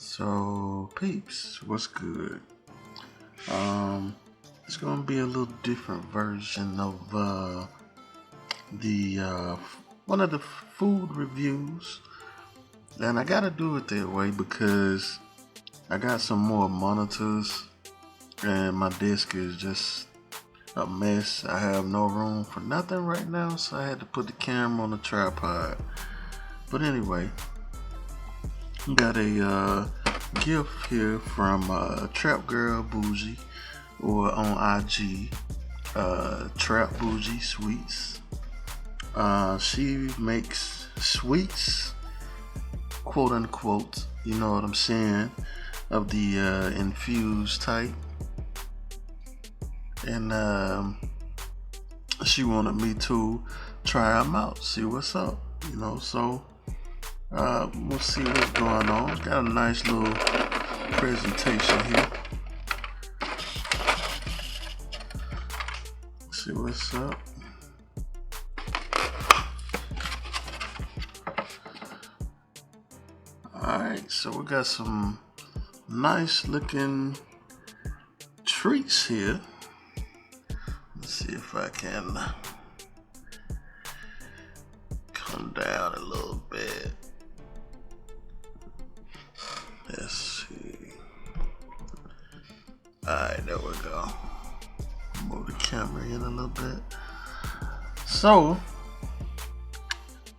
So peeps, what's good? It's gonna be a little different version of the one of the food reviews, and I gotta do it that way because I got some more monitors and my desk is just a mess. I have no room for nothing right now, so I had to put the camera on the tripod. But anyway, got a gift here from Trap Boujie, or on IG, Trap Boujie Sweets. She makes sweets, quote unquote, you know what I'm saying, of the infused type. And she wanted me to try them out, see what's up, you know. So we'll see what's going on. Got a nice little presentation here. See what's up. Alright, so we got some nice looking treats here. Let's see if I can come down a little bit. Let's see. Alright, there we go. Move the camera in a little bit. So,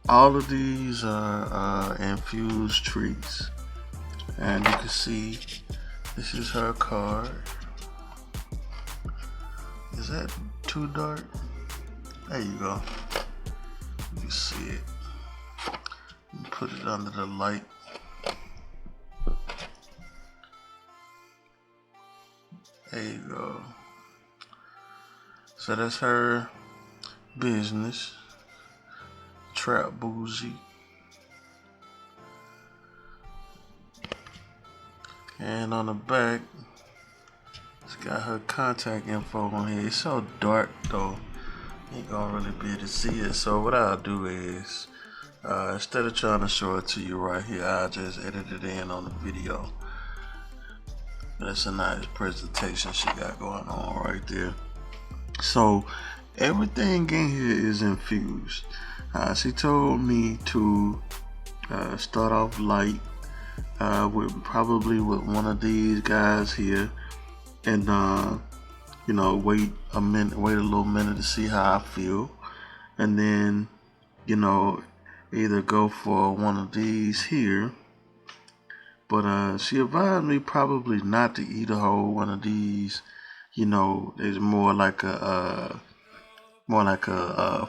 all of these are infused treats. And you can see, this is her card. Is that too dark? There you go. You can see it. You put it under the light. There you go. So that's her business, Trap Boujie. And on the back, it's got her contact info on here. It's so dark though, you ain't gonna really be able to see it. So what I'll do is, instead of trying to show it to you right here, I'll just edit it in on the video. That's a nice presentation she got going on right there. So everything in here is infused. She told me to start off light, probably with one of these guys here, and you know, wait a little minute to see how I feel, and then, you know, either go for one of these here. But she advised me probably not to eat a whole one of these. You know, it's more like a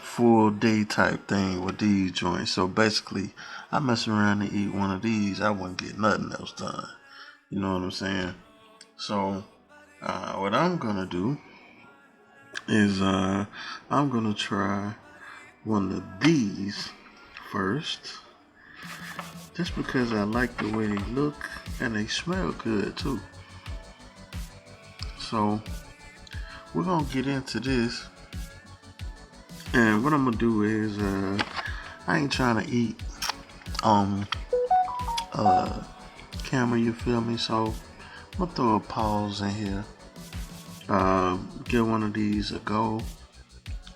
full day type thing with these joints. So basically, I mess around and eat one of these, I wouldn't get nothing else done. You know what I'm saying? So what I'm gonna do is I'm gonna try one of these first, just because I like the way they look and they smell good too. So we're gonna get into this, and what I'm gonna do is I ain't trying to eat camera, you feel me? So I'm gonna throw a pause in here, give one of these a go,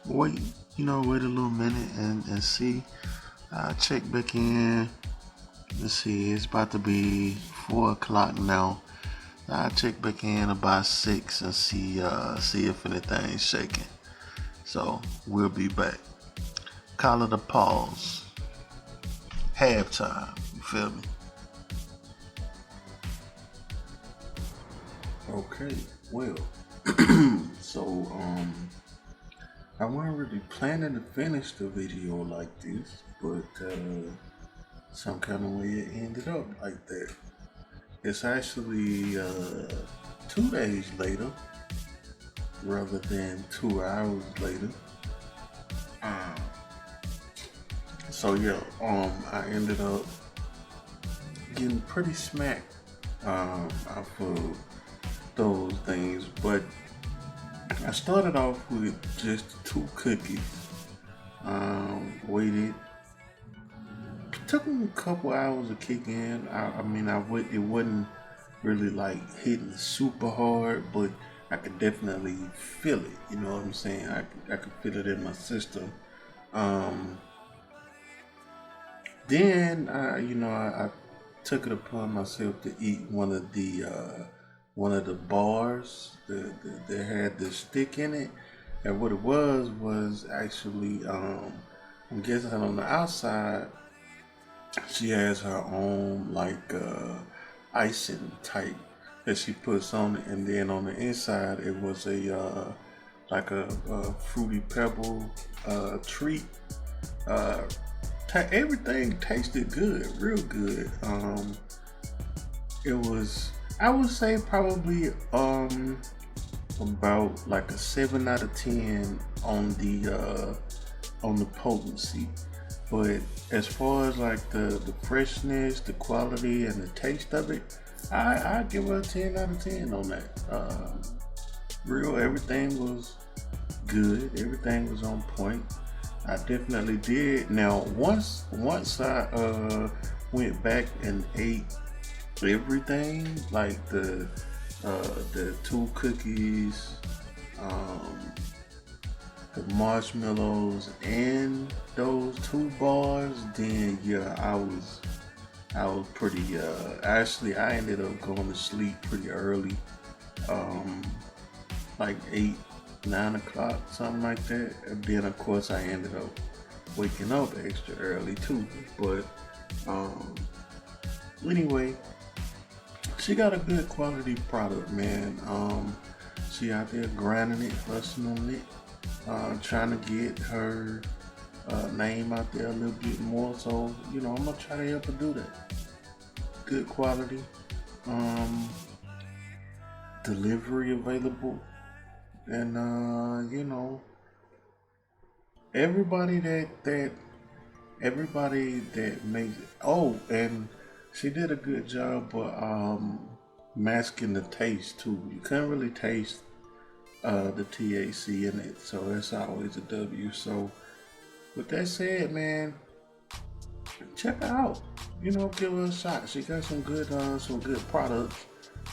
wait a little minute and see. I'll check back in. Let's see, it's about to be 4 o'clock now. I'll check back in about 6 and see if anything's shaking. So we'll be back. Call it a pause. Halftime. You feel me? Okay, well, so I wasn't really planning to finish the video like this, but some kind of way it ended up like that. It's actually 2 days later rather than 2 hours later. Um, so yeah, I ended up getting pretty smacked off of those things, but I started off with just 2 cookies. Waited. Took them a couple hours to kick in. It wasn't really like hitting super hard, but I could definitely feel it. You know what I'm saying? I could feel it in my system. Then I took it upon myself to eat one of the bars that had the stick in it, and what it was actually I'm guessing on the outside she has her own like icing type that she puts on it, and then on the inside it was a like a fruity pebble treat. Everything tasted good, real good. It was, I would say, probably about like a 7 out of 10 on the potency. But as far as like the freshness, the quality, and the taste of it, I give her a 10 out of 10 on that. Real, everything was good. Everything was on point. I definitely did. Now, once I went back and ate everything, like the 2 cookies, the marshmallows, and those 2 bars, then yeah, I was pretty. Actually, I ended up going to sleep pretty early, like 8, 9 o'clock, something like that. And then of course I ended up waking up extra early too. But anyway, she got a good quality product, man. She out there grinding it, hustling on it, trying to get her name out there a little bit more. So, I'm gonna try to help her do that. Good quality. Delivery available. And everybody that makes it. Oh, and she did a good job of masking the taste too. You couldn't really taste the THC in it, so that's always a W. So with that said, man, check her out. Give her a shot. She got some good products.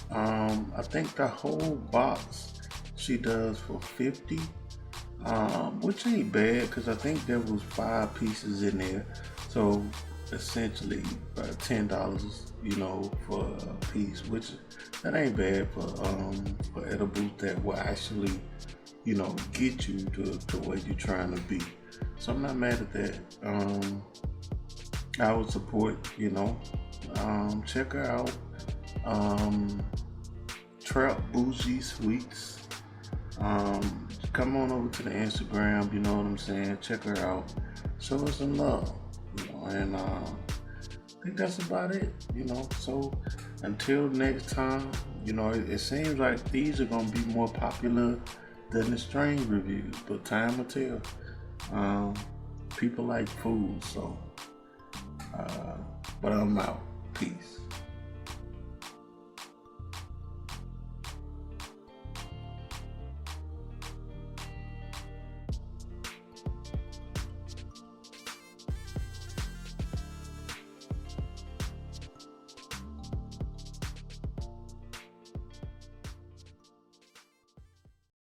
I think the whole box she does for $50, which ain't bad because I think there was 5 pieces in there, so essentially $10, for a piece, which that ain't bad for edibles that will actually, get you to where you're trying to be. So I'm not mad at that. I would support, check her out. Trap Boujie Sweets. Come on over to the Instagram, you know what I'm saying? Check her out. Show her some love, and I think that's about it, So until next time, it seems like these are gonna be more popular than the strain reviews, but time will tell. People like food, so but I'm out. Peace.